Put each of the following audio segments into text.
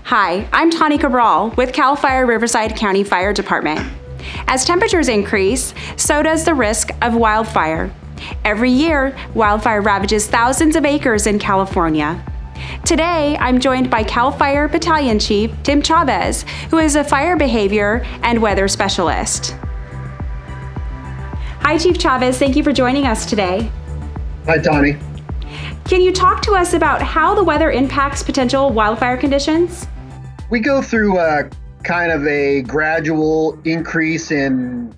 Hi, I'm Tawny Cabral with CAL FIRE Riverside County Fire Department. As temperatures increase, so does the risk of wildfire. Every year, wildfire ravages thousands of acres in California. Today, I'm joined by CAL FIRE Battalion Chief Tim Chavez, who is a fire behavior and weather specialist. Hi, Chief Chavez. Thank you for joining us today. Hi, Tawny. Can you talk to us about how the weather impacts potential wildfire conditions? We go through kind of a gradual increase in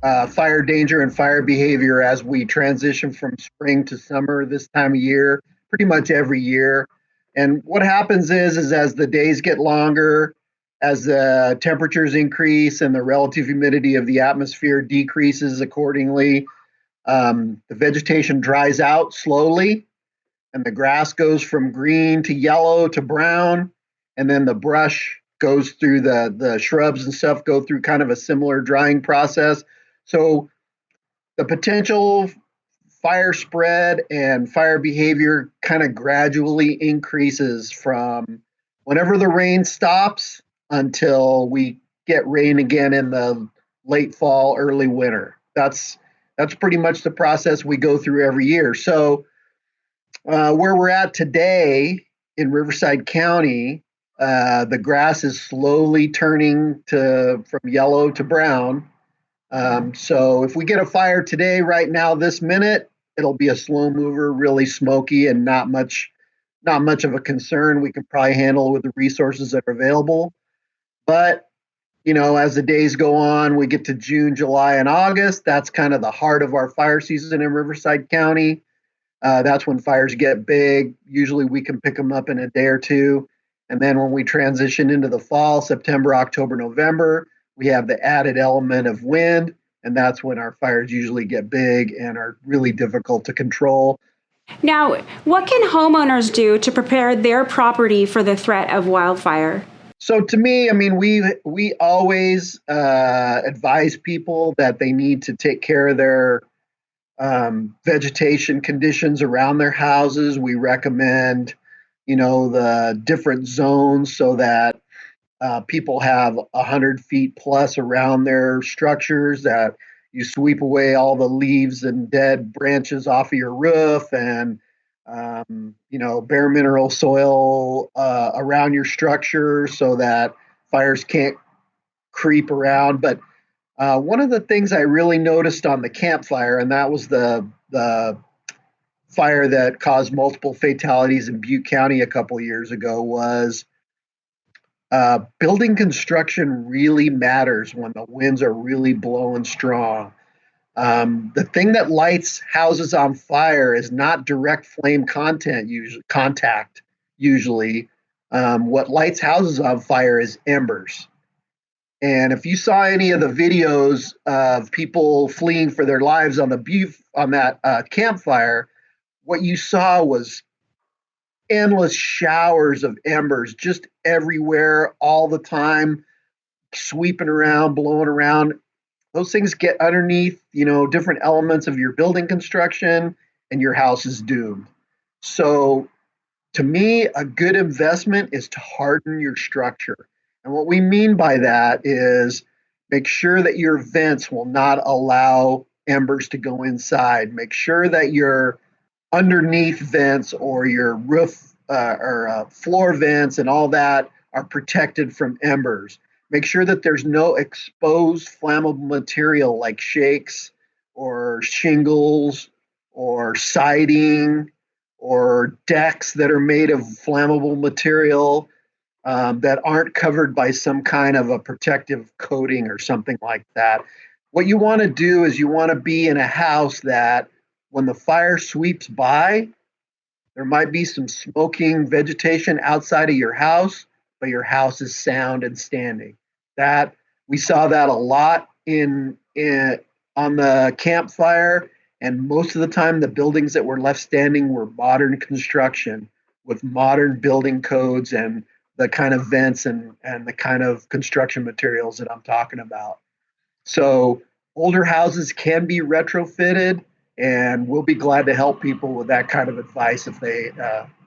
fire danger and fire behavior as we transition from spring to summer this time of year, pretty much every year. And what happens is as the days get longer, as the temperatures increase and the relative humidity of the atmosphere decreases accordingly, the vegetation dries out slowly, and the grass goes from green to yellow to brown, and then the brush goes through the shrubs and stuff go through kind of a similar drying process. So the potential fire spread and fire behavior kind of gradually increases from whenever the rain stops until we get rain again in the late fall, early winter. That's pretty much the process we go through every year. So where we're at today in Riverside County, the grass is slowly turning from yellow to brown. So if we get a fire today, right now, this minute, it'll be a slow mover, really smoky, and not much of a concern. We can probably handle with the resources that are available. But as the days go on, we get to June, July, and August. That's kind of the heart of our fire season in Riverside County. That's when fires get big. Usually we can pick them up in a day or two. And then when we transition into the fall, September, October, November, we have the added element of wind. And that's when our fires usually get big and are really difficult to control. Now, what can homeowners do to prepare their property for the threat of wildfire? So to me, we always advise people that they need to take care of their vegetation conditions around their houses. We recommend, the different zones so that people have 100 feet plus around their structures, that you sweep away all the leaves and dead branches off of your roof, and bare mineral soil around your structure so that fires can't creep around. But one of the things I really noticed on the campfire, and that was the fire that caused multiple fatalities in Butte County a couple of years ago, was building construction really matters when the winds are really blowing strong. The thing that lights houses on fire is not direct flame contact usually. What lights houses on fire is embers. And if you saw any of the videos of people fleeing for their lives on that campfire, what you saw was endless showers of embers just everywhere, all the time, sweeping around, blowing around. Those things get underneath, different elements of your building construction, and your house is doomed. So to me, a good investment is to harden your structure. And what we mean by that is make sure that your vents will not allow embers to go inside. Make sure that your underneath vents or your roof or floor vents and all that are protected from embers. Make sure that there's no exposed flammable material like shakes or shingles or siding or decks that are made of flammable material that aren't covered by some kind of a protective coating or something like that. What you want to do is you want to be in a house that when the fire sweeps by, there might be some smoking vegetation outside of your house, but your house is sound and standing. That we saw that a lot on the campfire, and most of the time the buildings that were left standing were modern construction with modern building codes and the kind of vents and the kind of construction materials that I'm talking about. So older houses can be retrofitted, and we'll be glad to help people with that kind of advice if they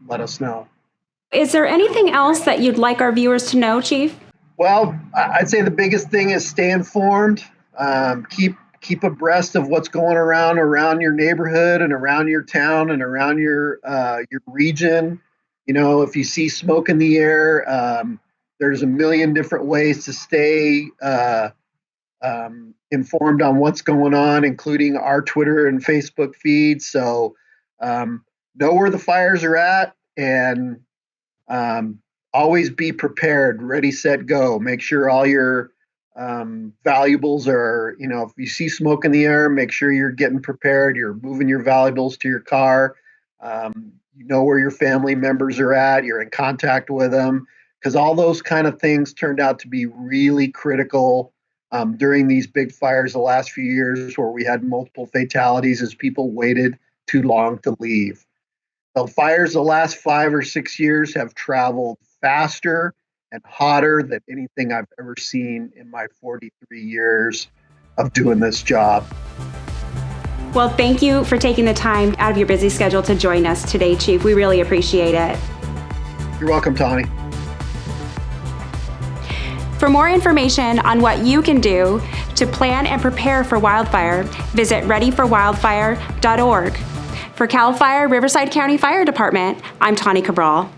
let us know. Is there anything else that you'd like our viewers to know, Chief? Well, I'd say the biggest thing is stay informed. Keep abreast of what's going around your neighborhood and around your town and around your region. You know, if you see smoke in the air, there's a million different ways to stay informed on what's going on, including our Twitter and Facebook feeds. So know where the fires are at, and always be prepared, ready, set, go. Make sure all your valuables are, you know, if you see smoke in the air, make sure you're getting prepared. You're moving your valuables to your car. You know where your family members are at. You're in contact with them, because all those kind of things turned out to be really critical during these big fires the last few years, where we had multiple fatalities as people waited too long to leave. The fires the last 5 or 6 years have traveled faster and hotter than anything I've ever seen in my 43 years of doing this job. Well, thank you for taking the time out of your busy schedule to join us today, Chief. We really appreciate it. You're welcome, Tawny. For more information on what you can do to plan and prepare for wildfire, visit readyforwildfire.org. For CAL FIRE Riverside County Fire Department, I'm Tawny Cabral.